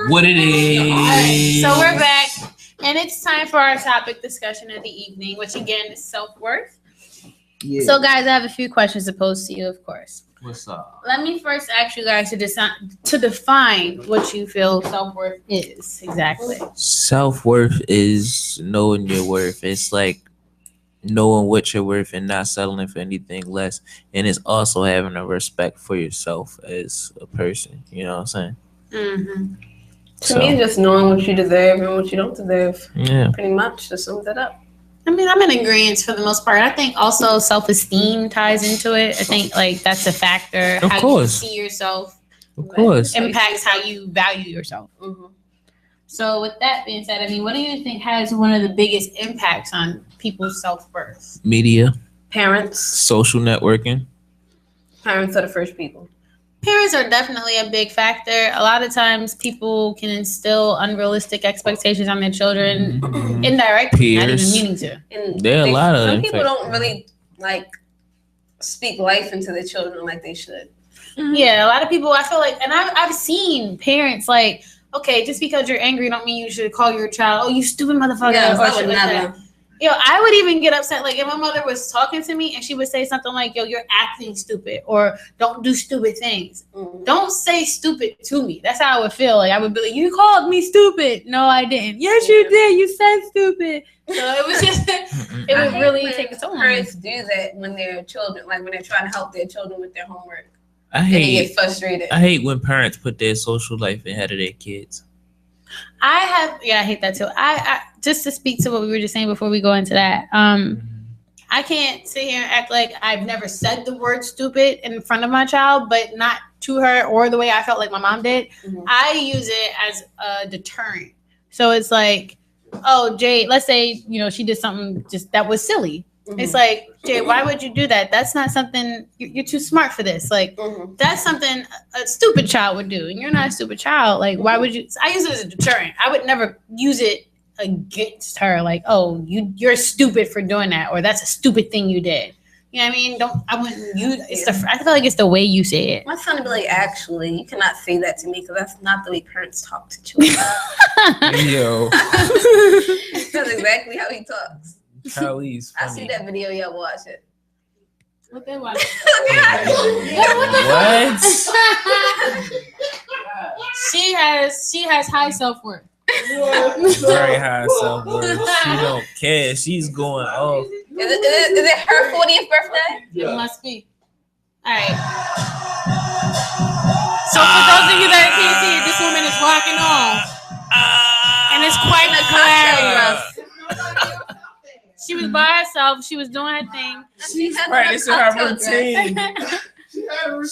What it is. So we're back, and it's time for our topic discussion of the evening, which again is self-worth. Yeah. So, guys, I have a few questions to pose to you, of course. What's up? Let me first ask you guys to define what you feel self-worth is exactly. Self-worth is knowing your worth. It's like knowing what you're worth and not settling for anything less. And it's also having a respect for yourself as a person. You know what I'm saying? Mm-hmm. To me, just knowing what you deserve and what you don't deserve. Yeah. Pretty much just sums it up. I mean, I'm in agreement for the most part. I think also self-esteem ties into it. I think like that's a factor. Of how course. you see yourself. Of course. Impacts how you value yourself. Mm-hmm. So with that being said, I mean, what do you think has one of the biggest impacts on people's self-worth? Media. Parents. Social networking. Parents are the first people. Parents are definitely a big factor. A lot of times people can instill unrealistic expectations on their children indirectly, not even meaning to. And there are a lot of some people don't really like speak life into their children like they should. Yeah, a lot of people, I feel like, and I've seen parents like, okay, just because you're angry don't mean you should call your child, oh, you stupid motherfucker. Yeah, or shit like that. Yo, I would even get upset. Like, if my mother was talking to me and she would say something like, yo, you're acting stupid, or don't do stupid things. Mm-hmm. Don't say stupid to me. That's how I would feel. Like, I would be like, you called me stupid. No, I didn't. Yes, you did. You said stupid. So it was just, it would really take its own. Parents do that when they're children, like when they're trying to help their children with their homework. They get frustrated. I hate when parents put their social life ahead of their kids. I hate that too. I just to speak to what we were just saying before we go into that. I can't sit here and act like I've never said the word stupid in front of my child, but not to her or the way I felt like my mom did. Mm-hmm. I use it as a deterrent. So it's like, oh, Jay, let's say, she did something just that was silly. Mm-hmm. It's like, Jay, why would you do that? That's not something, you're too smart for this. Like, that's something a stupid child would do. And you're not a stupid child. Like, why would you? I use it as a deterrent. I would never use it against her. Like, oh, you're stupid for doing that. Or that's a stupid thing you did. You know what I mean? I wouldn't use it. I feel like it's the way you say it. My son would be like, actually, you cannot say that to me because that's not the way parents talk to children. Yo. That's exactly how he talks. I see that video. Y'all watch it. What they watch? What? She has high self-worth. Very high self-worth. She don't care. She's going off. Is it her 40th birthday? It must be. All right. So for those of you that can't see it, this woman is walking off, and it's quite hilarious. She was by herself. She was doing her thing. She's practicing her routine.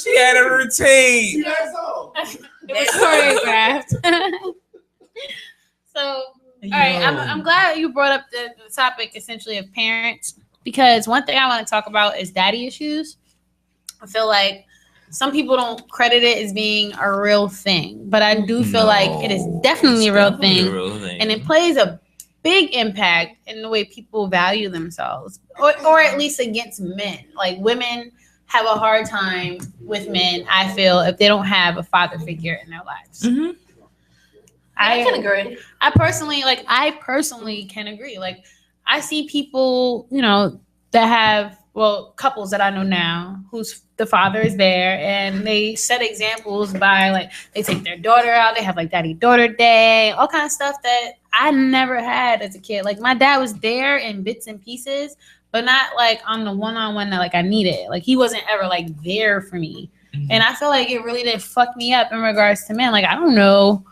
She had a routine. It was choreographed. So, all right. I'm glad you brought up the topic essentially of parents, because one thing I want to talk about is daddy issues. I feel like some people don't credit it as being a real thing, but I do feel like it is definitely a real thing. And it plays a big impact in the way people value themselves, or at least against men. Like, women have a hard time with men, I feel, if they don't have a father figure in their lives. Mm-hmm. I can agree. I personally can agree. Like, I see people, that have, couples that I know now whose the father is there, and they set examples by, like, they take their daughter out, they have like daddy-daughter day, all kind of stuff that I never had as a kid. Like, my dad was there in bits and pieces, but not like on the one-on-one that like I needed. Like, he wasn't ever like there for me. Mm-hmm. And I feel like it really did fuck me up in regards to men. Like, I don't know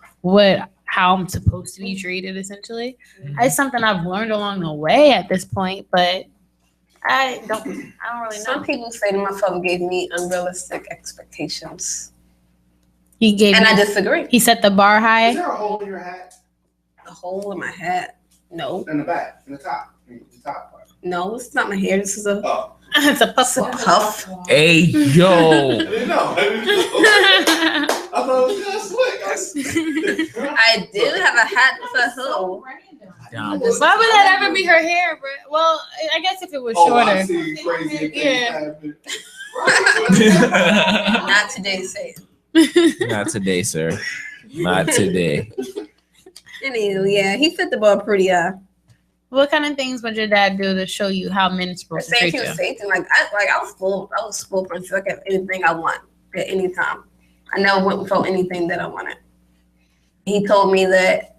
how I'm supposed to be treated, essentially. Mm-hmm. It's something I've learned along the way at this point, but I don't really know. Some people say that my father gave me unrealistic expectations. I disagree. He set the bar high. Is there a hole in your hat? A hole in my hat? No. In the back, in the top part. No, it's not my hair. This is it's a puff. Puff. Hey, yo. I didn't know. I thought it was just slick. I do have a hat with a hole. Why would that ever be her hair, bro? Well, I guess if it was shorter. I've seen crazy things happen. Not today, say. Not today, sir. Not today. Anywho, yeah, he fit the ball pretty. What kind of things would your dad do to show you how men are supposed to treat you? Safety. I was full princess. I could have anything I want at any time. I never went without anything that I wanted. He told me that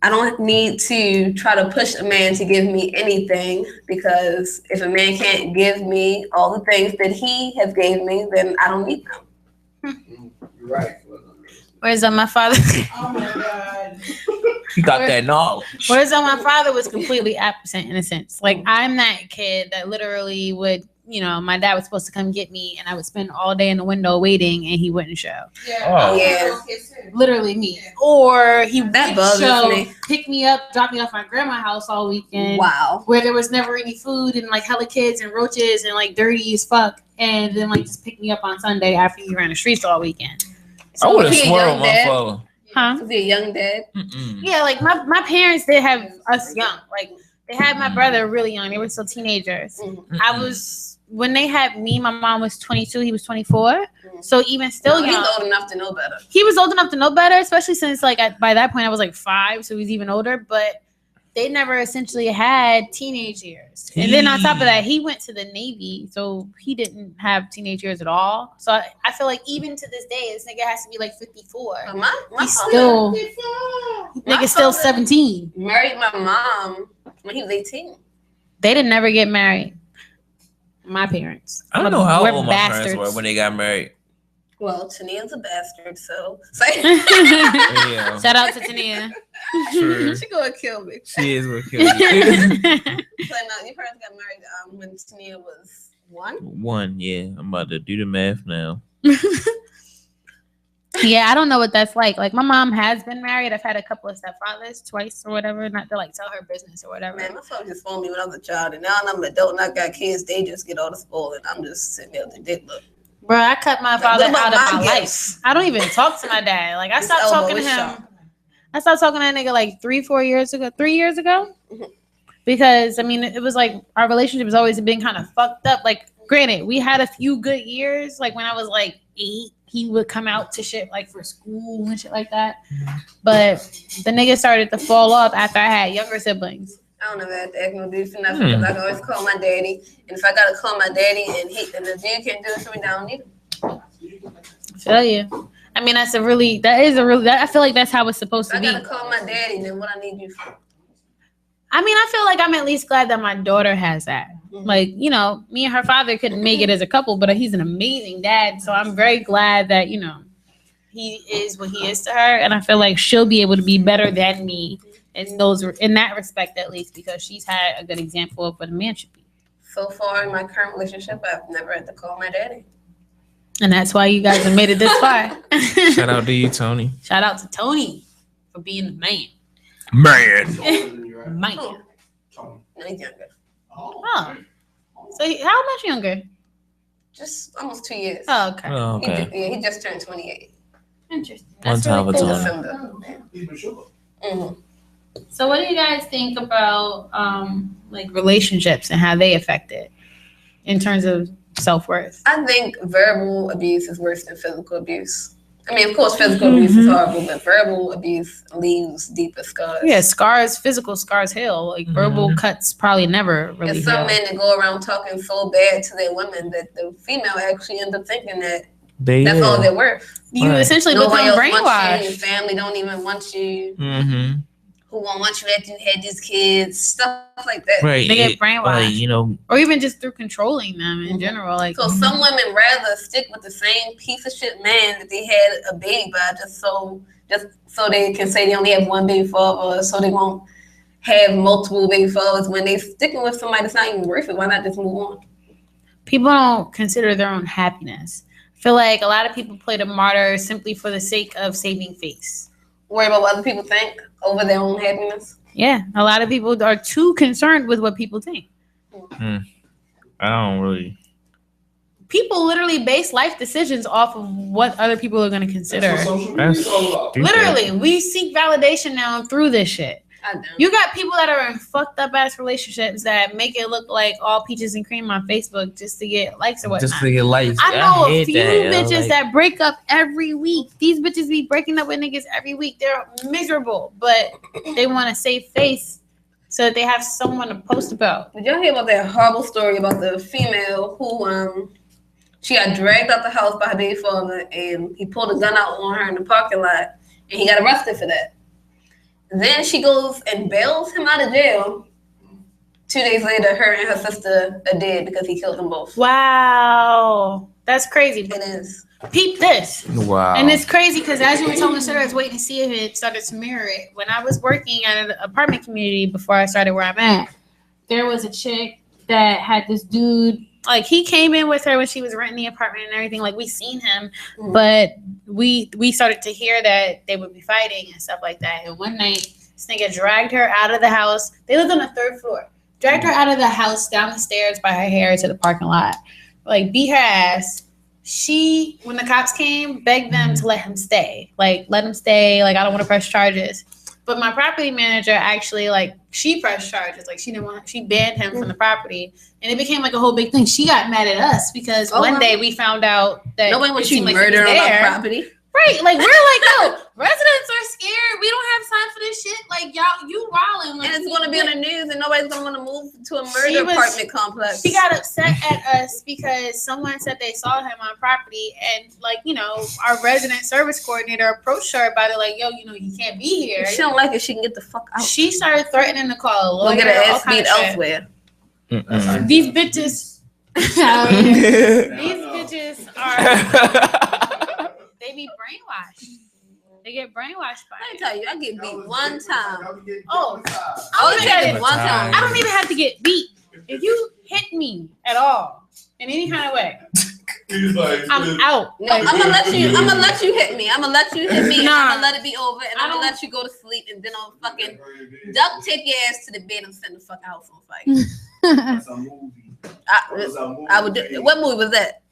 I don't need to try to push a man to give me anything, because if a man can't give me all the things that he has gave me, then I don't need them. You're right. Whereas my father, Oh my God. You got that knowledge. whereas my father was completely absent in a sense. Like I'm that kid that literally would, my dad was supposed to come get me, and I would spend all day in the window waiting, and he wouldn't show. Oh. Yeah. Literally me. Or he That would bothers show, me. pick me up, drop me off at my grandma's house all weekend. Wow. Where there was never any food and like hella kids and roaches and like dirty as fuck, and then like just pick me up on Sunday after you ran the streets all weekend. I would have he a swore young on my dad? phone. Huh? Was he a young dad? Mm-mm. Yeah, like my parents did have us young. Like they had my brother really young. They were still teenagers. I was when they had me, my mom was 22, he was 24. So even still He's young. old enough to know better. He was old enough to know better, especially since like by that point I was like 5, so he's even older. But they never essentially had teenage years. And then on top of that, he went to the Navy, so he didn't have teenage years at all. So I feel like even to this day, this nigga has to be like 54. But my He's father nigga's still 17. married my mom when he was 18. They didn't never get married. My parents. I don't know how We're old my parents were bastards. when they got married. Well, Tania's a bastard, so Yeah. Shout out to Tania. True. she gonna kill me. She is what killed me. So no, your parents got married when Tania was 1. One, yeah. I'm about to do the math now. Yeah, I don't know what that's like. Like my mom has been married. I've had a couple of stepfathers twice or whatever, not to like tell her business or whatever. Man, my father just phoned me when I was a child, and now I'm an adult and I got kids. They just get all the spoil, and I'm just sitting there with the dick look. Bro, I cut my father What about out of my my life. gifts? I don't even talk to my dad. Like I His stopped elbow talking to is him. sharp. I stopped talking to that nigga like 3 years ago. Mhm. Because I mean, it was like our relationship has always been kind of fucked up. Like, granted, we had a few good years. Like when I was like 8, he would come out to shit like for school and shit like that. But the nigga started to fall off after I had younger siblings. I don't know that act no dude for nothing, because I can always call my daddy, and if I gotta call my daddy and the dude can't do it for me, I don't need him. Feel you. I mean, that is a really. I feel like that's how it's supposed If to I be. gotta call my daddy, then what I need you for? I mean, I feel like I'm at least glad that my daughter has that. Mhm. Like, me and her father couldn't make it as a couple, but he's an amazing dad. So I'm very glad that, he is what he is to her. And I feel like she'll be able to be better than me in that respect, at least, because she's had a good example of what a man should be. So far in my current relationship, I've never had to call my daddy. And that's why you guys have made it this far. Shout out to you, Tony. Shout out to Tony for being the man. Man. Man. Oh, no, he's younger. Oh. So how much younger? Just almost 2 years. Oh, okay. Oh, okay. He just turned 28. Interesting. One That's time really at a cool. time. December. He's mature. Mm-hmm. So what do you guys think about like relationships and how they affect it in terms of self-worth? I think verbal abuse is worse than physical abuse. I mean, of course, physical abuse is horrible, but verbal abuse leaves deeper scars. Yeah, physical scars heal. Like verbal cuts probably never really There's some heal. men that go around talking so bad to their women that the female actually ends up thinking that They that's all they're worth. You Right. essentially Nobody become else wants you. Your brainwashed. family don't even want you. Mm-hmm. Who won't want you after you had these kids? Stuff like that. Right. They get brainwashed. Like, Or even just through controlling them in general. Like So some women rather stick with the same piece of shit man that they had a baby by just so they can say they only have one baby father, so they won't have multiple baby fathers. When they sticking with somebody that's not even worth it, why not just move on? people don't consider their own happiness. I feel like a lot of people play the martyr simply for the sake of saving face. Worry about what other people think over their own happiness. Yeah, a lot of people are too concerned with what people think. I don't really. People literally base life decisions off of what other people are going to consider. That's what social media is all about. Stupid. Literally, we seek validation now through this shit. I don't. You got people that are in fucked up ass relationships that make it look like all peaches and cream on Facebook just to get likes or whatnot. Just to get likes. I know a hate few that, yo. bitches Like, that break up every week. These bitches be breaking up with niggas every week. They're miserable, but they want to save face so that they have someone to post about. Did y'all hear about that horrible story about the female who she got dragged out the house by her baby father and he pulled a gun out on her in the parking lot and he got arrested for that. Then she goes and bails him out of jail. 2 days later, her and her sister are dead because he killed them both. Wow. That's crazy. It is. Peep this. wow. And it's crazy because as you were telling the story, I was waiting to see if it started to mirror it. When I was working at an apartment community before I started where I'm at, there was a chick that had this dude. Like, he came in with her when she was renting the apartment and everything. Like, we seen him, but we started to hear that they would be fighting and stuff like that. And one night, this nigga dragged her out of the house. They lived on the 3rd floor. Dragged her out of the house, down the stairs by her hair to the parking lot. Like, beat her ass. She, when the cops came, begged them to let him stay. Like, let him stay. Like, I don't want to press charges. But my property manager actually, like, she pressed charges. Like, she banned him from the property. And it became, like, a whole big thing. She got mad at us because one day we found out that Nobody wants you like murder on my property. Right. Like, we're like, yo, residents are scared. We don't have time for this shit. Like, y'all, you wildin'. Like, And it's going to be on the news and nobody's going to want to move to a murder apartment complex. She got upset at us because someone said they saw him on property and, like, you know, our resident service coordinator approached her about it like, yo, you know, he can't be here. If she don't like it, she can get the fuck out. She started threatening to call a lawyer. We'll get her ass beat elsewhere. These bitches. These bitches are... They be brainwashed. They get brainwashed by Let me it. tell you, I get beat one time. Oh, I only get it one time. I don't even have to get beat. If you hit me at all in any kind of way, He's like, I'm out. No, I'm gonna let you hit me. I'm gonna let you hit me. Nah. I'm gonna let it be over, and I'm I gonna don't- let you go to sleep, and then I'll fucking duct tape your ass to the bed and send the fuck out for a fight. That's a movie. That was a movie. I would do. What movie was that?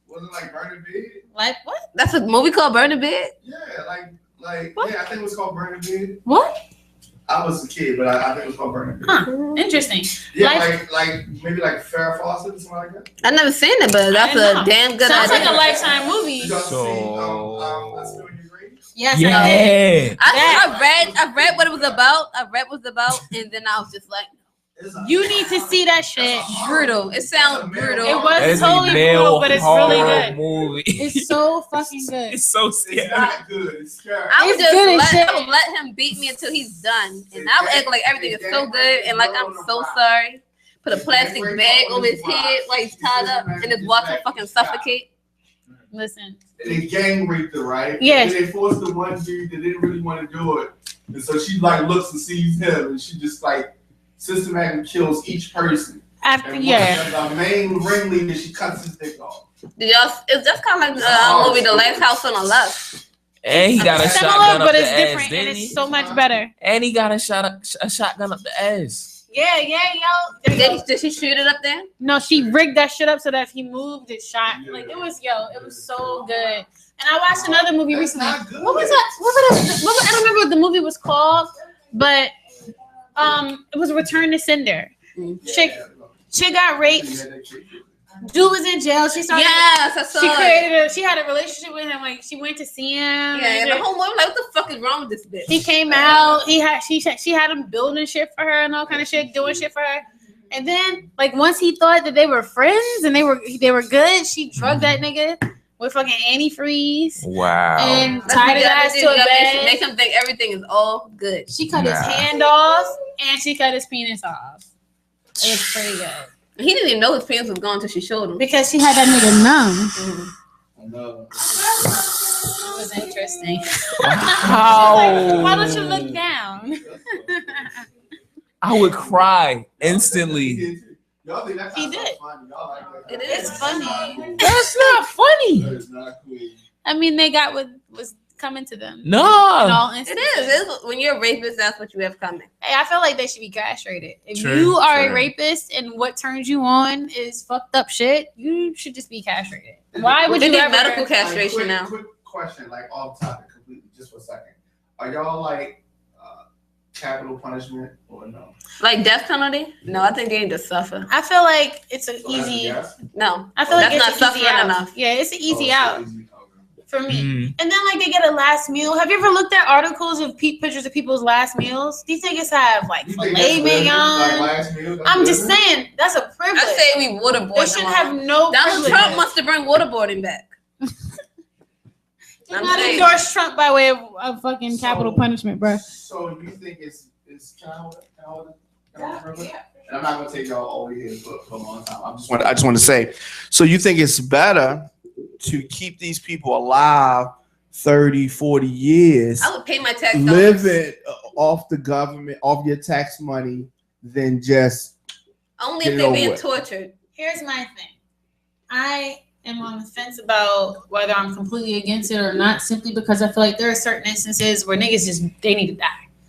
Wasn't it like Burning Bed? Like what? That's a movie called Burn the Bed. Yeah, like What? yeah, I think it was called Burning Bed. What? I was a kid, but I think it was called Burning Bed. Huh? Interesting. Yeah, like maybe like Farrah Fawcett or something like that. I never seen it, but that's didn't know. a damn good Sounds idea. like a Lifetime movie. You guys So- seen I Spill Your Grave? Yes, I did. yeah. I read what it was about. And then I was just like, You need to see that shit. brutal. It sounds brutal. It was It's totally a brutal, male but it's really horror good. movie. It's so fucking good. It's so It's scary. not good. It's scary. I would It's just good as shit. I would let him beat me until he's done, and I would act like everything is so good and like I'm so sorry. Put a plastic bag over his head while he's tied up and just watch him fucking suffocate. Listen, They gang raped her, right? Yes. And they forced the one dude that didn't really want to do it, and so she like looks and sees him, and she just like systematically kills each person. after And yeah. the main ringleader, she cuts his dick off. Did y'all? It's just kind of like the movie The Last House on the Left. And he got a Similar, shotgun up but the it's ass, different and didn't it's he? so much better. And he got a shotgun up the ass. Yeah, yo. Did she shoot it up there? No, she rigged that shit up so that if he moved, it shot. Like it was so good. And I watched another movie That's recently. not good. What was that? I don't remember what the movie was called, but it was Return to Sender. Chick got raped. Dude was in jail. She started. Yes, I saw it. She had a relationship with him. Like she went to see him. Yeah, and the whole movie like, what the fuck is wrong with this bitch? He came out. She had him building shit for her and all kind of shit, doing shit for her. And then, like once he thought that they were friends and they were good, she drugged that nigga with fucking antifreeze Wow. and That's tied what his you gotta ass do. to a You gotta bed. make him think everything is all good. She cut his Nah. hand off and she cut his penis off. It was pretty good He didn't even know his penis was gone until she showed him. because she had that nigga numb. No. It was interesting. Wow. Like, why don't you look down? I would cry instantly. Y'all think that's He not did. funny. Y'all like that. It is funny. That's not funny. That is not cool. I mean, they got what was coming to them. In No. all It instances. is. When you're a rapist, that's what you have coming. Hey, I feel like they should be castrated. If True, you are a true. rapist and what turns you on is fucked up shit, you should just be castrated. Why would They you need ever? medical castration quick, now. Quick question, like off topic completely, just for a second. Are y'all like capital punishment or no? Like death penalty? No, I think they need to suffer. I feel like it's an So that's a easy. yes? No, I feel like that's it's not an easy suffering out. enough. Yeah, it's an easy Oh, out so easy. Okay. for me. Mm. And then like they get a last meal. Have you ever looked at articles of pictures of people's last meals? These niggas have like You think filet that's living, like mignon. last meal? That's I'm just living? saying that's a privilege. I say we waterboard They them should all. have no Donald privilege. Trump wants to bring waterboarding back. Do I'm not saying. endorse Trump by way of fucking capital punishment, bro. So you think it's can I remember? And I'm not gonna take y'all over here for a long time. I just want to say, so you think it's better to keep these people alive 30, 40 years, I would pay my tax dollars. living off the government, off your tax money, than just Only Get if it they're over being with. tortured. Here's my thing. I am on the fence about whether I'm completely against it or not, simply because I feel like there are certain instances where niggas they need to die.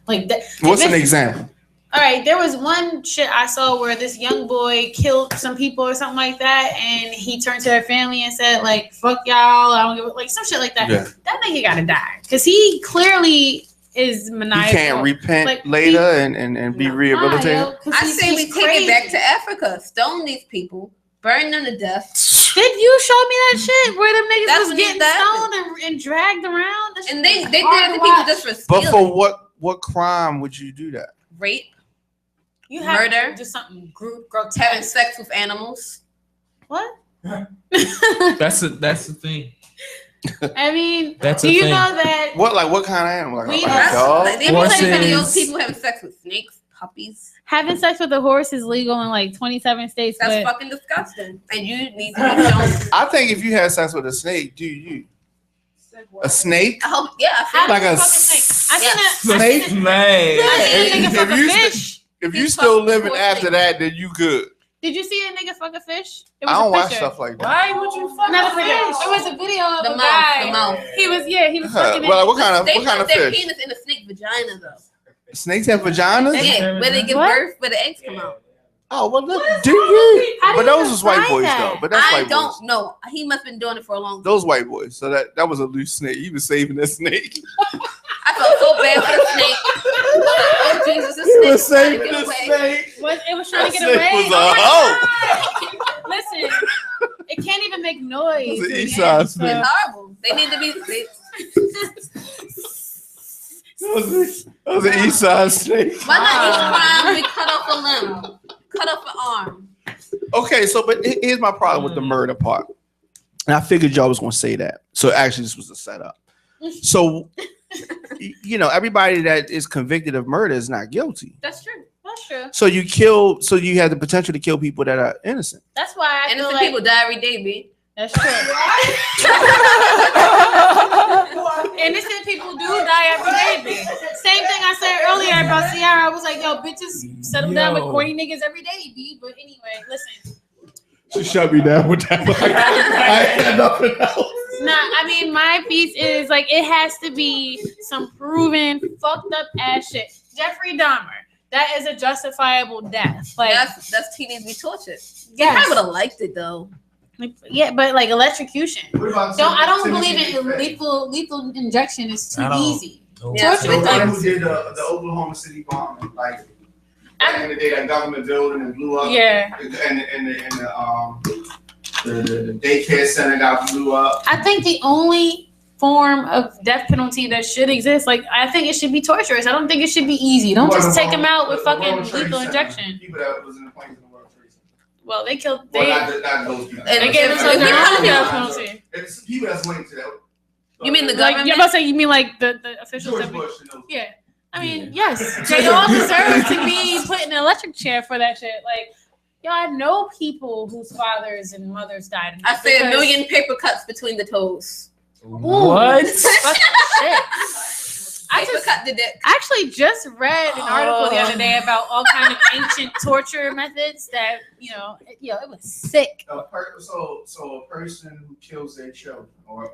Like that. what's an example? All right, there was one shit I saw where this young boy killed some people or something like that, and he turned to their family and said, like, fuck y'all, I don't give a, like some shit like that. Yeah. That nigga gotta die. Because he clearly is maniacal. You can't repent Like, later and be Nah, rehabilitated. yo, 'cause I he's say we take crazy. it back to Africa. Stone these people. Burn them to death. Did you show me that shit where them niggas That's was what getting needs to happen. stoned and dragged around? That shit And they was did hard it to to people watch. just for But stealing. for what crime would you do that? Rape, You have murder, to do something having grotesque. sex with animals. What? That's the thing. I mean, That's do a you thing. know that What kind of animal? We- Like a That's- dog? Like, they be like Horses. videos, people having sex with snakes, puppies. having sex with a horse is legal in like 27 states? That's but fucking disgusting. And you need to be shown. I think if you had sex with a snake, do you? A snake? I hope, yeah, I how feel Like do you a fuck a snake? I yes. seen a Snake? Man. I seen a nigga fuck If a you fish. If you He's still fucking living poor after snake. that, then you good. Did you see a nigga fuck a fish? It I was don't a watch picture. stuff like that. Why would you fuck Not a a video. fish? It was a video of The a mouth, guy. the mouth. He was fucking Well, it. what kind They of put their fish? penis in a snake vagina though. Snakes have vaginas? Yeah, where they give What? birth, where the eggs come out. Oh well, look, do you? How do But you those was white define boys that? though. But that's I white don't boys. know. He must have been doing it for a long time. Those white boys. So that was a loose snake. He was saving that snake. I felt so bad for the snake. Oh Jesus, the He snake was trying to saving get the away. snake. It was trying to That get away. snake was a Oh hoe. my God. Listen, it can't even make noise. It was an again, east side so- snake. It's horrible. They need to be. That was an east side snake. Why not each crime we cut off a limb, cut off an arm? Okay, so but here's my problem with the murder part. And I figured y'all was gonna say that. So actually this was a setup. So everybody that is convicted of murder is not guilty. That's true. That's true. So you have the potential to kill people that are innocent. That's why I feel Innocent like people die every day, B. that's true. Innocent people do die every day. B. Same thing I said earlier about Ciara. I was like, yo, bitches settle down with Yo. corny niggas every day, B. But anyway, listen. She shut me down with that. I had nothing else. Nah, I mean, my piece is like it has to be some proven fucked up ass shit. Jeffrey Dahmer, that is a justifiable death. Like, That's teenage be tortured. I yes. would have liked it though. Like, yeah, but like electrocution. I don't believe in Timothy McVeigh? lethal injection. It's too I don't- easy. Yeah, Torture The is one like, who did the Oklahoma City bombing, like back in the day, that government building and blew up. yeah. The daycare center got blew up. I think the only form of death penalty that should exist, like I think it should be torturous. I don't think it should be easy. Don't just take them out with fucking lethal injection. People that was in the planes in the World Trade Center. Well, they killed. Well, They not those people. they gave themselves If their we own count death them- penalty. It's people that's waiting to that. You mean the Like government? you're about to say, you mean like the officials? George that be- Bush and those. Yeah. I mean, yes, they all deserve to be put in an electric chair for that shit. Like, yo, I know people whose fathers and mothers died. in I that say a because- million paper cuts between the toes. What? Fucking shit. I Paper just cut the dick. actually just read an article the other day about all kind of ancient torture methods that it was sick. So a person who kills their children or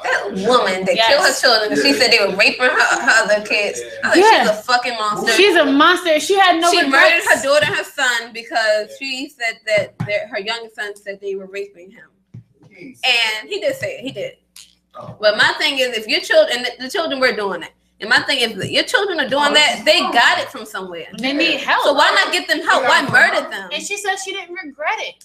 That woman that Yes. killed her children and she Yeah. said they were raping her other kids. I was like, Yeah. she's a fucking monster. She's a monster. She had no she murdered regrets. her daughter and her son because she said that her young son said they were raping him. And he did say it. He did. Oh. But my thing is, if your children, and the children were doing it, And my thing is, your children are doing that, they got it from somewhere. They need help. So why not get them help? Why murder them? And she said she didn't regret it.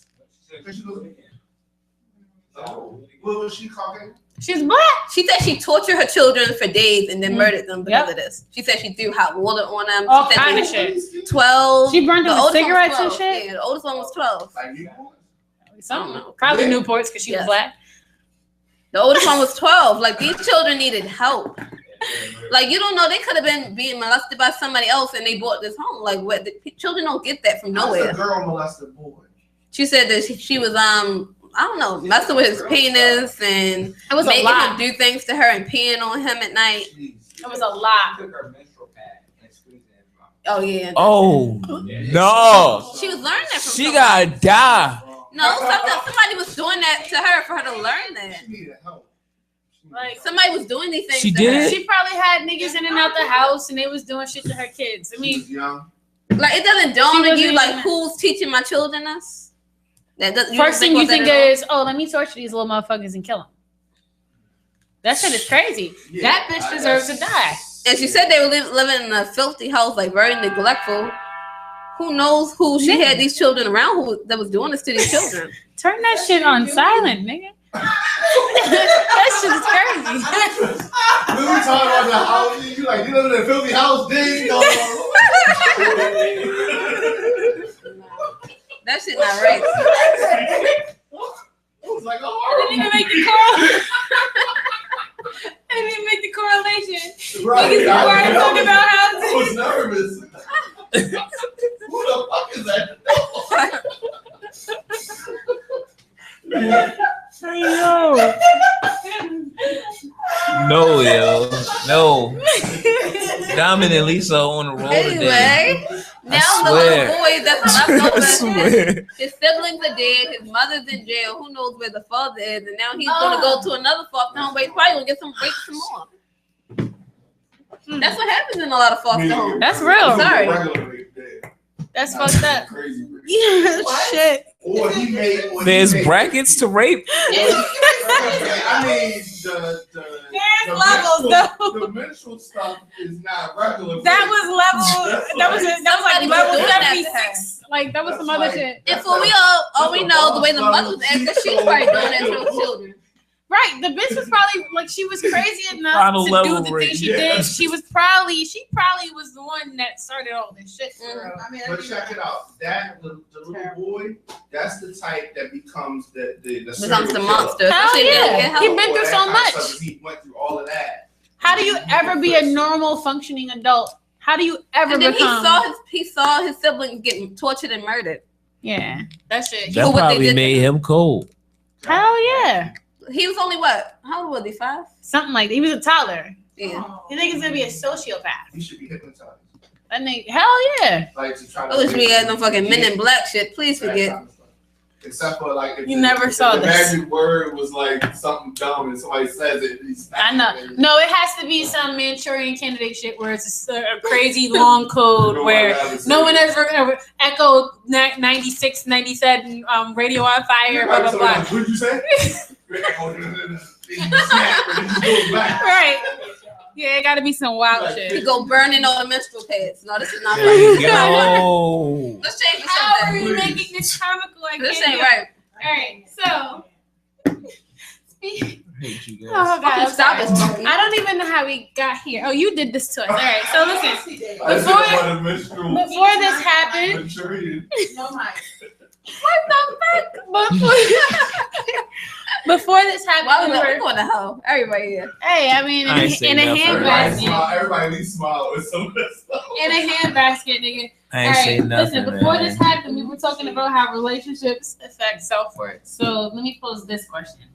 Oh, what was she Caucasian? She's black. She said she tortured her children for days and then murdered them because of this. She said she threw hot water on them. All She said kind of shit. 12. She burned them with oldest one was cigarettes and 12. shit. Yeah, the oldest one was 12. Like you? Something. Probably Newports because she was black. The oldest one was 12. Like, these children needed help. Like, you don't know, they could have been being molested by somebody else and they brought this home. Like, what? The children don't get that from nowhere. How's a girl molested a boy? She said that she was I don't know, messing with his penis and It was a making lot. him do things to her and peeing on him at night. It was a lot. Took her menstrual pad and squeezed it in her mouth. Oh yeah. Oh no, She was learning that from she someone. gotta die. No, somebody was doing that to her for her to learn that. She needed help. Like, Somebody was doing these things She to did her. it? she probably had niggas in and out the house and they was doing shit to her kids. I She mean, was young. Like, it doesn't dawn She on you, wasn't like, even- who's teaching my children this? That doesn't, first thing you think at all? is, oh, let me torture these little motherfuckers and kill them. That shit is crazy. Yeah, That bitch deserves to die. And she said they were living in a filthy house, like very neglectful. Who knows who she had these children around that was doing this to these children? Turn that shit on silent, nigga. That shit is crazy. We were talking about the house. You like, you live in a filthy house, ding dong. That shit not right. It was like, I didn't even oh, make the call. I didn't even make the correlation. right. Niggas were already talking about I how was nervous. Who the fuck is that? No, yo, no. Diamond and Lisa on the road today. Anyway, now I the little swear. boy that's left I over, swear. his siblings are dead, his mother's in jail, who knows where the father is, and now he's gonna go to another foster home where he's probably gonna get some rape some more. That's what happens in a lot of foster homes. That's real. Sorry. That's fucked up. Crazy. Yeah, shit. Or he made. or he There's made- brackets to rape. I mean, There's levels, the menstrual stuff is not regular. That was level. That was like Somebody level was doing that to 76. Like that was some other shit. And for all we know, the way the mother was acting, she was probably doing that to her children. Right, the bitch was probably like she was crazy enough Final to do level the rape, thing she yeah. did. She probably was the one that started all this shit. For real. I mean, But check it out. That the little boy, that's the type that becomes the Becomes serial the killer. monster. Hell Especially if they don't yeah. get He help. been through Or so that kind of much. stuff, 'cause He went through all of that. How do you ever be a normal functioning adult? How do you ever And then become? he saw his siblings getting tortured and murdered. Yeah, that shit. That what they probably did made to him cold. Hell yeah, He was only what? How old was he? 5? something like that. He was a toddler. Yeah. You think he's gonna be a sociopath? He should be hypnotized. That nigga, hell yeah. Like to try to. I wish we had no fucking Men in Black shit. Please That forget. kind of stuff. Except for like if You never saw the this. magic word was like something dumb and somebody says it. He's I know. No, it has to be some Manchurian Candidate shit where it's a crazy long code where no one has ever echoed 96, 97, radio on fire, blah, blah, blah. What did you say? Right. Yeah, it gotta be some wild He shit. go burning all the menstrual pads. No, this is not There you right. go. Let's change the How are subject. you making this comical? I This can't ain't do it. right. All right, so. I hate you guys. Oh, God, I'm Stop sorry. it, Smokey. I don't even know how we got here. Oh, you did this to us. All right, so listen. Before this happened, no mic. What the fuck? before this Why happened, was we that? were, Going to hell? Everybody here. hey, I mean, I ain't say in a nothing. handbasket. Everybody at least smile with some of that stuff. In a handbasket, nigga. I ain't say nothing. Listen, before man. this happened, we were talking about how relationships affect self-worth. So let me pose this question.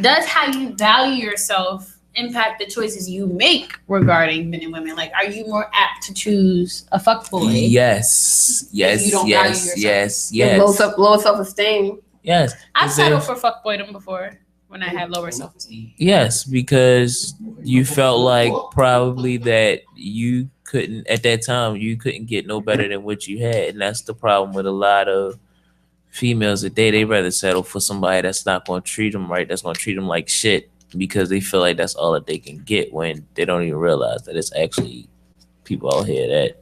Does how you value yourself impact the choices you make regarding men and women? Like, are you more apt to choose a fuckboy? Yes, yes, You don't value yes, yourself. yes, Low yes, self-esteem. yes. I've Is settled there- for fuckboydom before when I had lower self-esteem. Yes, because you felt like probably that you couldn't at that time you couldn't get no better than what you had, and that's the problem with a lot of females today. They rather settle for somebody that's not going to treat them right, that's going to treat them like shit, because they feel like that's all that they can get when they don't even realize that it's actually people out here that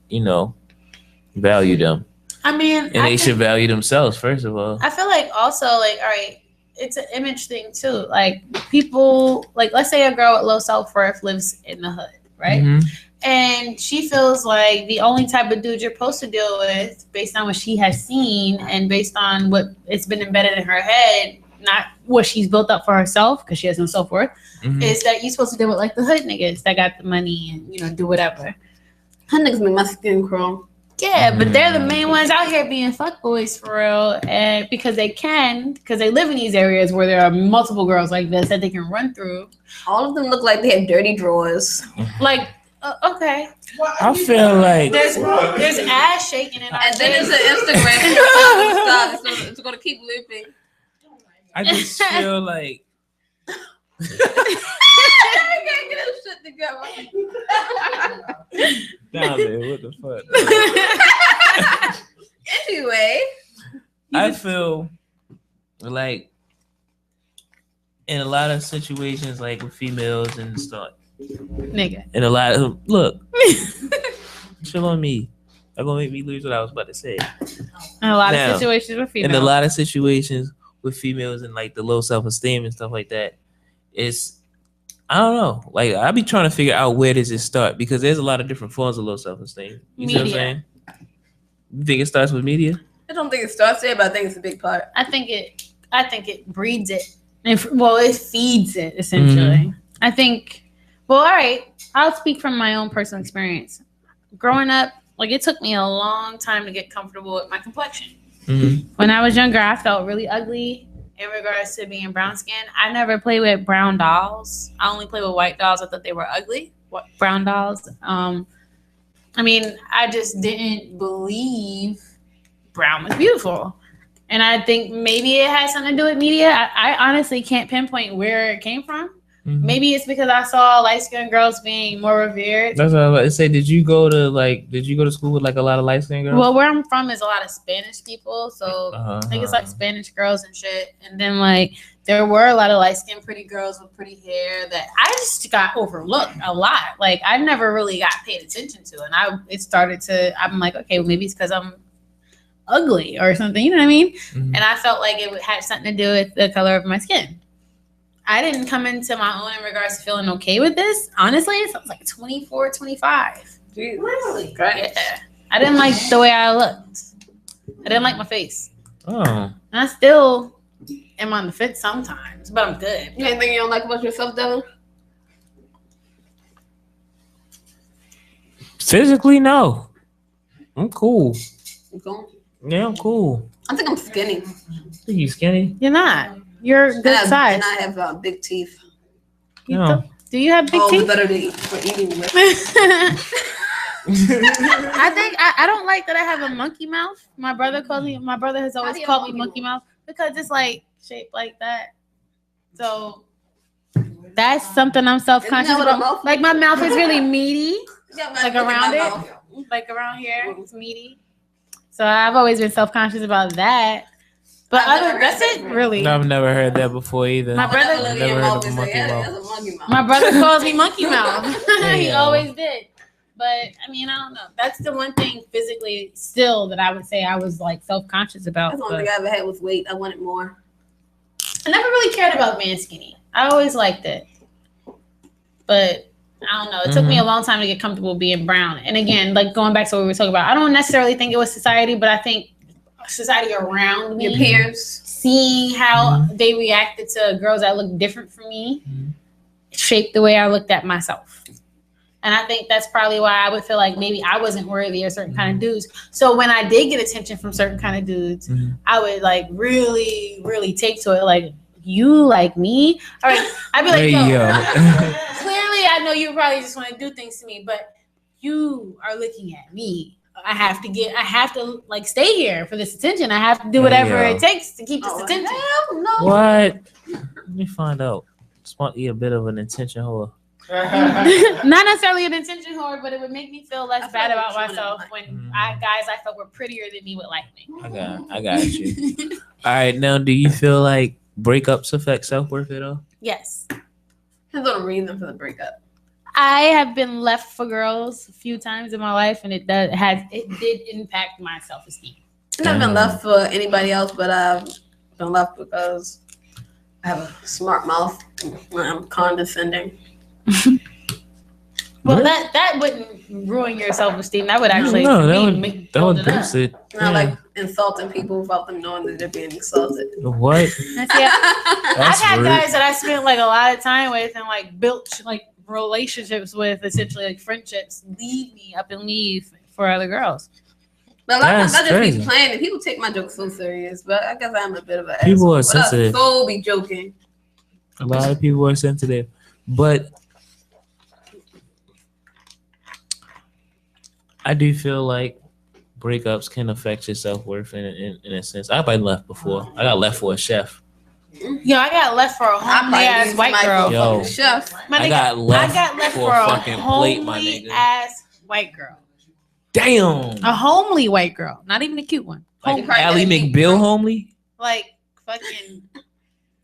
value them, I mean, and they should value themselves first of all. I feel like also like, all right, it's an image thing too. Like people, like let's say a girl with low self-worth lives in the hood, right? Mhm. And she feels like the only type of dude you're supposed to deal with, based on what she has seen and based on what it's been embedded in her head, not what she's built up for herself because she has no self-worth, Mhm. is that you're supposed to deal with like the hood niggas that got the money and do whatever. Her niggas make my skin crawl. Yeah, but they're the main ones out here being fuckboys for real, and because they live in these areas where there are multiple girls like this that they can run through. All of them look like they have dirty drawers. Like, okay, I feel like there's ass shaking in our And then it's face. an Instagram. So it's gonna keep looping. I just feel like I can't get this shit together. down there. What the fuck? Anyway, I feel like in a lot of situations, like with females and stuff, Nigga. and a lot of look, chill on me. They're gonna make me lose what I was about to say. In a lot Now, of situations with females. In a lot of situations with females and like the low self-esteem and stuff like that, it's I don't know. Like I be trying to figure out where does it start because there's a lot of different forms of low self-esteem. You see what I'm Media. saying? You think it starts with media? I don't think it starts there, but I think it's a big part. I think it breeds it. It feeds it essentially. I think. Well, all right. I'll speak from my own personal experience. Growing up, like it took me a long time to get comfortable with my complexion. Mm-hmm. When I was younger, I felt really ugly in regards to being brown skin. I never played with brown dolls. I only played with white dolls. I thought they were ugly. Brown dolls. I mean, I just didn't believe brown was beautiful. And I think maybe it has something to do with media. I honestly can't pinpoint where it came from. Mm-hmm. Maybe it's because I saw light-skinned girls being more revered. That's what I was about to say. Did you go to school with like a lot of light skinned girls? Well, where I'm from is a lot of Spanish people, so Uh-huh. I think it's like Spanish girls and shit. And then like there were a lot of light-skinned pretty girls with pretty hair that I just got overlooked a lot. Like I never really got paid attention to, and I'm like, okay, well, maybe it's because I'm ugly or something. You know what I mean? Mm-hmm. And I felt like it had something to do with the color of my skin. I didn't come into my own in regards to feeling okay with this. Honestly, so I was like 24, 25. Really? Yeah. I didn't like the way I looked. I didn't like my face. Oh. And I still am on the fence sometimes, but I'm good. You anything you don't like about yourself, Devin? Physically, no. I'm cool. You going? Yeah, I'm cool. I think I'm skinny. Think you skinny? You're not. You're good And size. And I have big teeth. No. Do you have big All the teeth? better to eat for eating with. I think I don't like that I have a monkey mouth. My brother has How always do you called have me monkey monkey mouth because it's like shaped like that. So that's something I'm self-conscious Isn't that what a about. mouth Like my mouth is really meaty. Yeah, Like look at around my it? mouth. Like around here, it's meaty. So I've always been self-conscious about that. But that's it, really. No, I've never heard that before either. My brother- Look at Never your heard mouth of a and monkey say, yeah, mouth. that's a monkey mouth. My brother calls me monkey mouth. He Damn. always did. But I mean, I don't know. That's the one thing physically still that I would say I was like self-conscious about. That's the but- only thing I ever had was weight. I wanted more. I never really cared about man skinny. I always liked it. But I don't know. It took me a long time to get comfortable being brown. And again, like going back to what we were talking about, I don't necessarily think it was society, but I think society around Your me, peers. seeing how they reacted to girls that looked different from me, Mhm. shaped the way I looked at myself. And I think that's probably why I would feel like maybe I wasn't worthy of certain kind of dudes. So when I did get attention from certain kind of dudes, Mhm. I would like really, really take to it. Like, you like me? All right. I'd be like, Hey, yo, yo. clearly I know you probably just want to do things to me, but you are looking at me. I have to like stay here for this attention. I have to do whatever Hey, yo. it takes to keep this Oh, attention. hell no. What? Let me find out. Just want you a bit of an attention whore. Not necessarily an attention whore, but it would make me feel less I feel bad like about you're myself trying when guys I felt were prettier than me would like me. I got you. All right, now do you feel like breakups affect self-worth at all? Yes. Depends on the reason for the breakup. I have been left for girls a few times in my life, and it did impact my self-esteem. I've never been left for anybody else, but I've been left because I have a smart mouth when I'm condescending. Well, that wouldn't ruin your self-esteem. That would actually that would boost it. Not like insulting people without them knowing that they're being insulted. What? I've had rude. guys that I spent like a lot of time with and like built like relationships with, essentially like friendships, leave me up and leave for other girls. But a lot of times I That's just be crazy. playing and people take my jokes so serious. But I guess I'm a bit of an People are asshole. But sensitive. I so be joking. A lot of people are sensitive, but I do feel like breakups can affect your self-worth in a sense. I've been left before. I got left for a chef. Yo, I got left for a homely ass white girl. Yo. Chef. My I nigga, got left for a a fucking plate, my homely nigga. ass white girl. Damn. A homely white girl, not even a cute one. Like Homely. Ally McBeal homely? Like fucking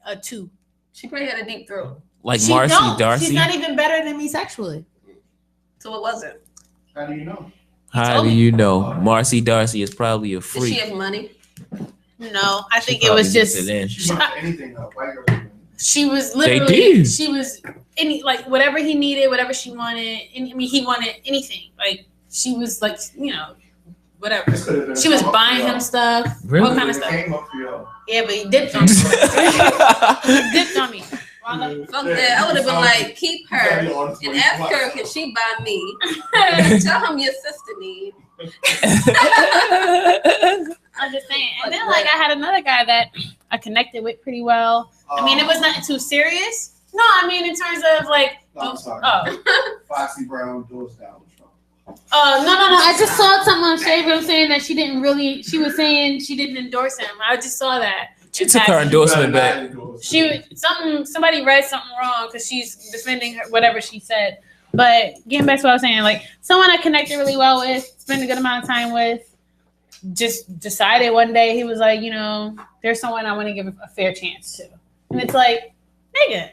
a 2. She probably had a deep throat. Like She Marcy don't. Darcy? She's not even better than me sexually. So what was it? How do you know? How do you know? Marcy Darcy is probably a Did she freak. have money? No, I think She it was probably just gets it in. She fucked anything up. White girl. she was They literally did. she was any like whatever he needed, whatever she wanted. I mean, he wanted anything. Like she was like whatever. This could've been She was come up buying for him y'all. stuff. Really? What kind of It stuff? came up for y'all. Yeah, but he dipped on me. He dipped on me. Fuck that. I would have been like, keep her and ask her, can she buy me? Tell him your sister needs. I'm just saying. And then like I had another guy that I connected with pretty well. I mean, it was nothing too serious. No, I mean in terms of like No, I'm sorry. Foxy Brown doors down. No. I just saw something on Instagram saying that she was saying she didn't endorse him. I just saw that. She took her endorsement back. Somebody read something wrong because she's defending her, whatever she said. But getting back to what I was saying, like someone I connected really well with, spent a good amount of time with, just decided one day he was like, there's someone I want to give a fair chance to. And it's like, nigga.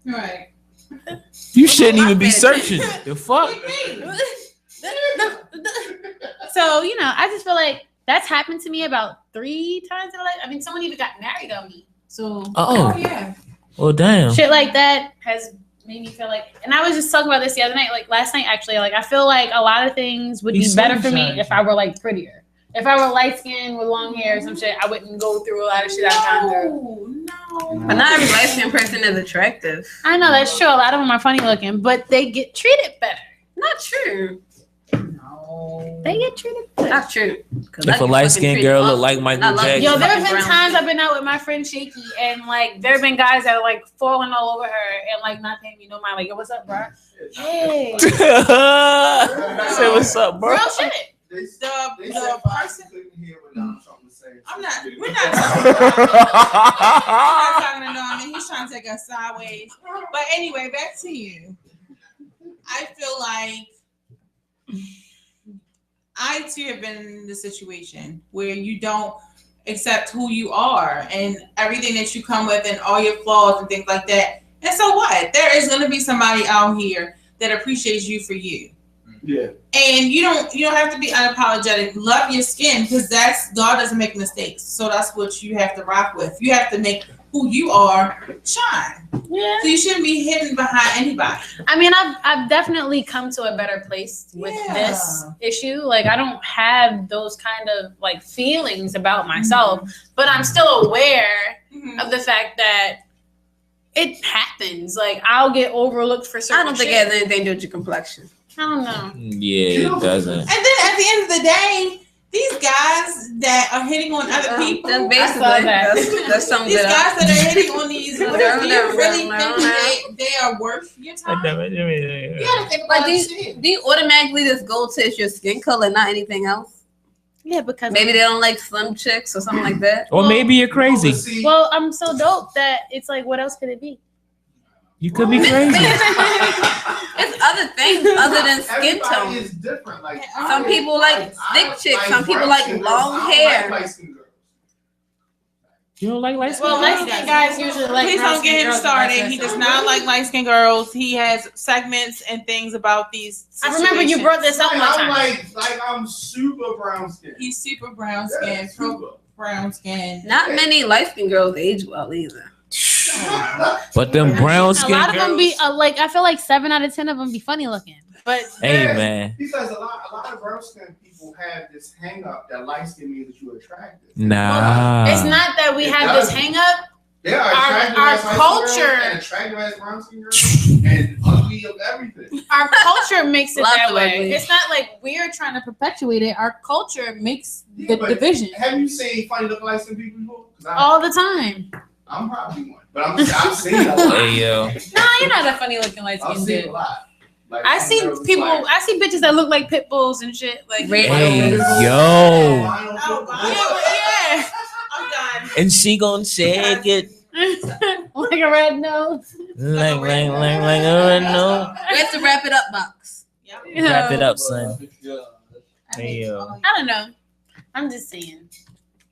Right. You shouldn't even be searching. The fuck? So, I just feel like that's happened to me about 3 times in my life. I mean, someone even got married on me. So, Oh, yeah. well, damn. shit like that has made me feel like, and I was just talking about this the other night, like last night actually, like I feel like a lot of things would be better for me if I were like prettier. If I were light skinned with long hair or some shit, I wouldn't go through a lot of shit I've gone through. No. But not every light skinned person is attractive. I know that's true. A lot of them are funny looking, but they get treated better. Not true. No. They get treated better. Not true. If a light skinned girl look like Michael Jackson. Yo, there have been Brown. times I've been out with my friend Shaky, and like there have been guys that are like falling all over her and like not paying me no mind. Like, yo, what's up, bro? Hey, Say what's up, bro? real shit. They The said person. couldn't hear what Donald Trump was saying. I'm not. We're not talking. We're not talking to Norman. He's trying to take us sideways. But anyway, back to you. I feel like I too have been in the situation where you don't accept who you are and everything that you come with and all your flaws and things like that. And so what? There is going to be somebody out here that appreciates you for you. Yeah. And you don't have to be unapologetic. Love your skin because God doesn't make mistakes. So that's what you have to rock with. You have to make who you are shine. Yeah. So you shouldn't be hidden behind anybody. I mean, I've definitely come to a better place with this issue. Like, I don't have those kind of like feelings about myself, but I'm still aware of the fact that it happens. Like, I'll get overlooked for certain I don't think it shit. has anything to do with your complexion. I don't know. Yeah, it doesn't. And then at the end of the day, these guys that are hitting on other people, That's basically saw that. that's something these guys that that are hitting on these women, do you really think that they are worth your time? You gotta think like about do shit. you automatically just go to your skin color, not anything else? Yeah, because Maybe they don't like slim chicks or something like that. Or maybe you're crazy. well, I'm so dope that it's like, what else could it be? You could be crazy. It's other things other than skin Everybody tone. is different. Like Some people like thick chicks. Some people like long hair. You don't like light skin? Well, light skinned guys usually like. Please don't get him started. He does not like light skinned girls. He has segments and things about these. I remember you brought this up one time. I'm super brown skin. He's super brown skin, brown skin. Not many light skinned girls age well either. But them brown skin A lot of girls, them be like. I feel like 7 out of 10 of them be funny looking. But hey man, Because a lot of brown skin people have this hang up that light skin means that you're attractive. nah. it's not that we It have does. this hang up. They are attractive our as light skin culture- girls and attractive as brown skin girls and ugly of everything. Our culture makes it Lots that of way. ugly. It's not like we're trying to perpetuate it. Our culture makes Yeah, the but division Have you seen funny looking light skin people before? 'Cause all the time. I'm probably one, but I've seen a lot. Hey yo, No, you're not a funny looking light I've skinned seen a dude. lot. Like, I some see girls people. like, I see bitches that look like pit bulls and shit. Like Red- hey yo, Oh, God. yeah, I'm done. and she gonna shake it like a red nose. like a red nose. We have to wrap it up, box. Wrap it up, son. Hey yo, I don't know. I'm just saying.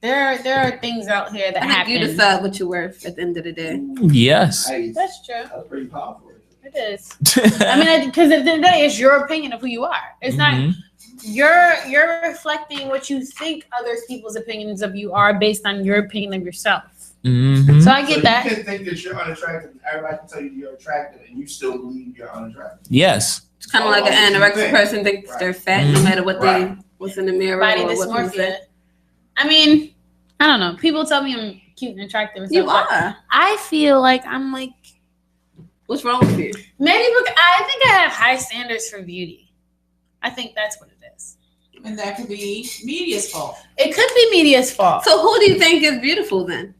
There are things out here that I think you happen. decide what you're worth at the end of the day. yes. Hey, That's true. that's pretty powerful. It is. I mean, because at the end of the day, it's your opinion of who you are. It's not Mhm. you're reflecting what you think other people's opinions of you are based on your opinion of yourself. Mhm. So I get that. You can think that you're unattractive, and everybody can tell you you're attractive, and you still believe you're unattractive. Yes. It's kind of like an anorexic person thinks they're fat no matter what they what's in the mirror Body or what people dysmorphia. say. I mean, I don't know. People tell me I'm cute and attractive and You stuff. but are. I feel like I'm like What's wrong with you? maybe because I think I have high standards for beauty. I think that's what it is. And that could be media's fault. It could be media's fault. So who do you think is beautiful then?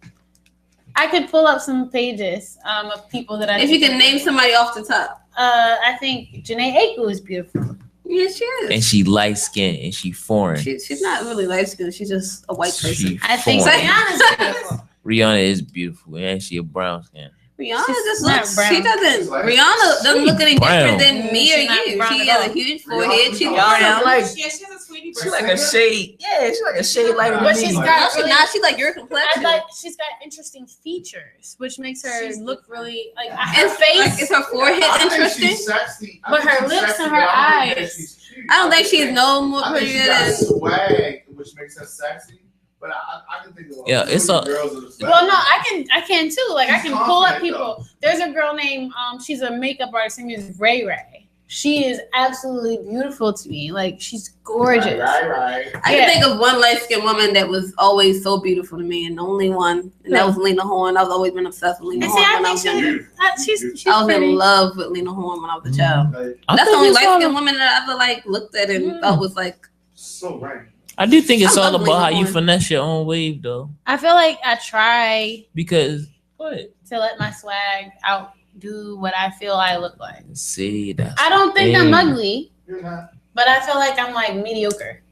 I could pull up some pages of people that I. If you can name somebody off the top. I think Janae Aiko is beautiful. Yeah, she And is. she light skinned and she foreign. She's not really light skinned. She's just a white person. She I think foreign. Rihanna's beautiful. Rihanna is beautiful and she a brown skin. Rihanna She's just not looks. brown. She doesn't. Like- Rihanna doesn't look any brown. different than me or She's not you. brown She at has all. a huge forehead. She's Rihanna brown. like Yeah, she has a sweetie she's bird. like a shade. Yeah, she's like a shade lighter But than she's me. got- No, she's not. She's like your I complexion. like she's got interesting features, which makes her look really like her And face. like, is her forehead I think interesting? she's sexy. I But think her she's lips sexy, and but her I don't think that eyes. she's cute. I don't think she's no more I think she prettier got than. swag, which makes her sexy. But I can think of Yeah, it's a- girls of the spectrum. Well, no, I can too. Like I She's can pull up confident, people. There's a girl named she's a makeup artist. Her name is Ray Ray. She is absolutely beautiful to me. Like she's gorgeous. Right. I Yeah. can think of one light skinned woman that was always so beautiful to me, and the only one, and that was Lena Horne. I've always been obsessed with Lena And see, Horne I when I think was younger. she's I was pretty. in love with Lena Horne when I was a child. Like, I That's the think only it's light all- skinned woman that I ever like looked at and thought was like. so right. I do think it's I all love about how Lena you Horne. finesse your own wave though. I feel like I try Because what? to let my swag outdo what I feel I look like. See, that's I don't think I'm Hey. ugly, You're not. but I feel like I'm like mediocre.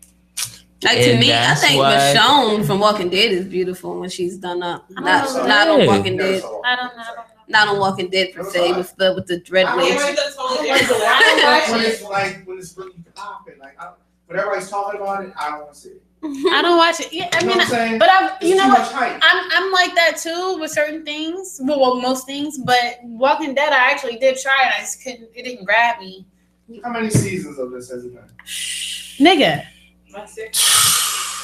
Like to And me, I that's think why- Michonne from Walking Dead is beautiful when she's done up. I Not don't know. not on Yeah. Walking Dead. I don't know. Not on Walking Dead per se with the dread I mean, wigs. it's totally Like the different. when it's like when it's really popping, like when everybody's talking about it, I don't want to see it. I don't watch it. Yeah, I You know mean, what I'm saying? but I've It's you know too what? much hype. I'm like that too with certain things. Well, most things, but Walking Dead, I actually did try it. I just couldn't. It didn't grab me, How many seasons of this has it been? nigga. That's it.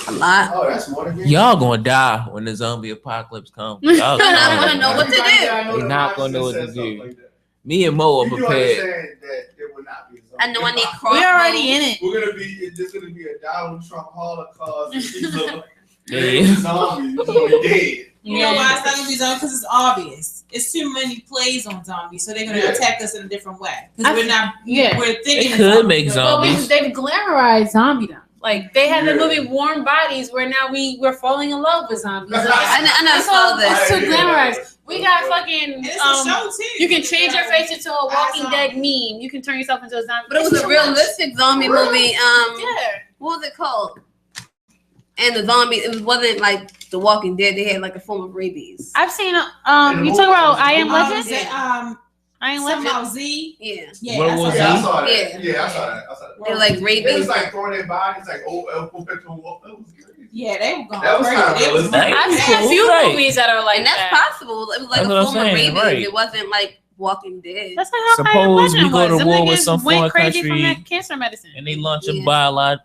A lot. Oh, that's more than me. y'all gonna die when the zombie apocalypse comes. Y'all I gonna wanna know what to do. You're not gonna know what to do. Me and Mo are You do prepared. understand that it will not be a zombie. I know I need crossbows. We're already in it. We're gonna be. There's gonna be a Donald Trump Holocaust. And people are Yeah. zombies. We're gonna be dead. You know why it's not gonna be zombies? Because it's obvious. It's too many plays on zombies, so they're gonna Yeah. attack us in a different way. Because we're not. Yeah. We're thinking. They could make but- zombies. They've glamorized zombiedom. Like they had the Yeah. movie Warm Bodies, where now we're falling in love with zombies. Like, I never it's saw all that. it's too glamorized. We got fucking. And it's a show too. You can change your face into a Walking Awesome. Dead meme. You can turn yourself into a zombie. But it was It's a too much. realistic zombie movie. Yeah. What was it called? And the zombie, it wasn't like The Walking Dead. They had like a form of rabies. I've seen. You talk about I Am Legend. Yeah. I Am Legend. Somehow Z. Yeah. Yeah. What that's was a- Yeah, I he? saw that. Yeah. Yeah, I saw that. I saw that. They're like It was rabies. like throwing their bodies like oh, it was crazy. Yeah, they were going That was crazy. kinda They was realistic. I've seen a Cool, few right. movies that are like And that's that. possible. It was like That's a what I'm form of saying, rabies. right. It wasn't like Walking Dead. That's like how Suppose we go to Them war with niggas some went foreign crazy from country that cancer medicine. and they launch Yeah.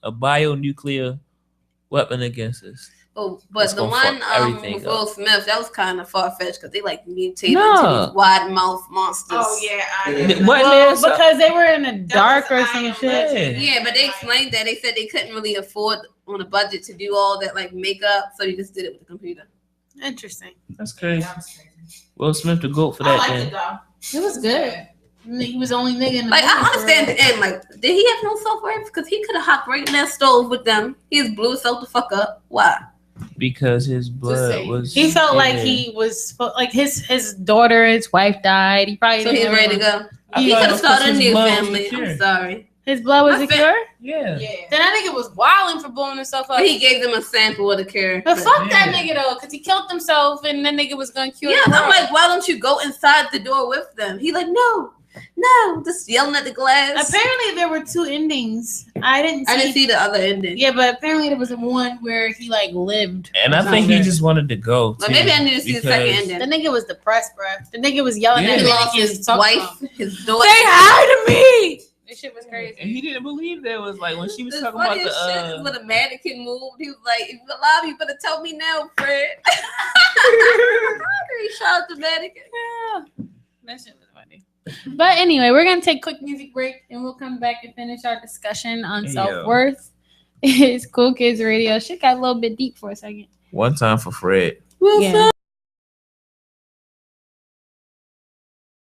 a bionuclear weapon against us. But It's the gonna one fuck everything with up. Will Smith, that was kind of far fetched because they like mutated Nah. into these wide mouth monsters. Oh yeah, What Well, is up? because they were in the dark or was some Iron shit. Legend. Yeah, but they explained that they said they couldn't really afford on a budget to do all that like makeup, so they just did it with the computer. Interesting. That's crazy. That was crazy. Will Smith the GOAT for I that liked then. it though. It was good. He was the only nigga in the Like movie I for understand real. the end. Like, did he have no self worth? Because he could have hopped right in that stove with them. He just blew himself the fuck up. Why? Because his blood say. was. He felt like yeah. he was like his daughter, his wife died. He probably So didn't he's know ready to anyone. go. I He thought could it have was started a his new blood was family. pure. I'm sorry. His blood was My a fa- cure. Yeah. Yeah. Then that nigga was wilding for blowing himself up. But he gave them a sample of the cure. But fuck that Yeah. nigga though, because he killed himself and that nigga was gonna cure Yeah, the I'm world. like, why don't you go inside the door with them? He like, no, just yelling at the glass. Apparently there were two endings. I didn't see the other ending. Yeah, but apparently there was one where he like lived. And I think he just wanted to go. But too, maybe I need to see the second because- The ending. nigga was depressed, bro. The nigga was yelling Yeah. at He me. lost Like his wife, his daughter. Say hi to me. This shit was And crazy. he didn't believe that was like when she was The talking about funniest shit is the. when a mannequin moved. He was like, "If you alive, you better tell me now, Fred." He shot the mannequin. Yeah. That shit was funny. But anyway, we're gonna take a quick music break and we'll come back and finish our discussion on Yo. self-worth. It's Cool Kids Radio. Shit got a little bit deep for a second. One time for Fred. Yeah.